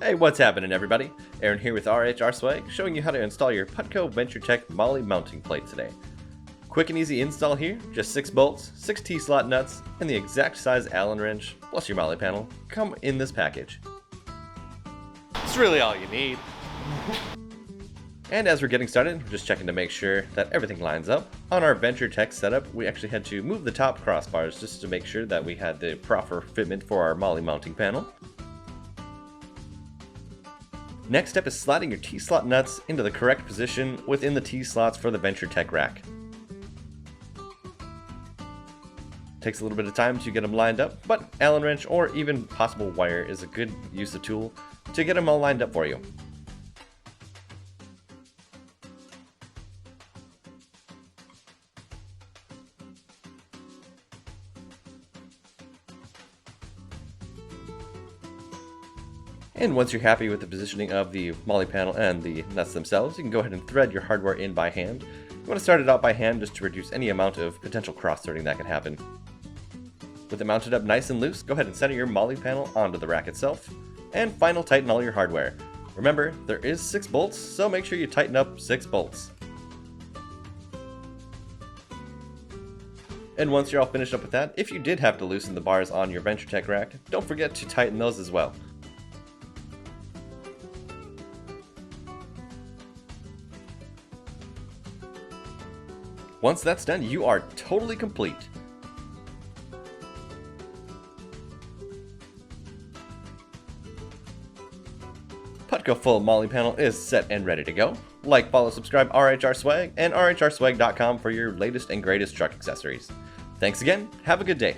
Hey, what's happening everybody? Aaron here with RHR Swag, showing you how to install your Putco Venture Tec Molle Mounting plate today. Quick and easy install here, just 6 bolts, 6 T-slot nuts, and the exact size Allen wrench, plus your Molle panel, come in this package. It's really all you need. And as we're getting started, we're just checking to make sure that everything lines up. On our Venture Tec setup, we actually had to move the top crossbars just to make sure that we had the proper fitment for our Molle mounting panel. Next step is sliding your T-slot nuts into the correct position within the T-slots for the Venture Tec Rack. Takes a little bit of time to get them lined up, but Allen wrench or even possible wire is a good use of tool to get them all lined up for you. And once you're happy with the positioning of the Molle panel and the nuts themselves, you can go ahead and thread your hardware in by hand. You want to start it out by hand just to reduce any amount of potential cross-threading that can happen. With it mounted up nice and loose, go ahead and center your Molle panel onto the rack itself, and final tighten all your hardware. Remember, there is 6 bolts, so make sure you tighten up 6 bolts. And once you're all finished up with that, if you did have to loosen the bars on your Venture Tec rack, don't forget to tighten those as well. Once that's done, you are totally complete. Putco full Molle panel is set and ready to go. Like, follow, subscribe RHR Swag and rhrswag.com for your latest and greatest truck accessories. Thanks again, have a good day.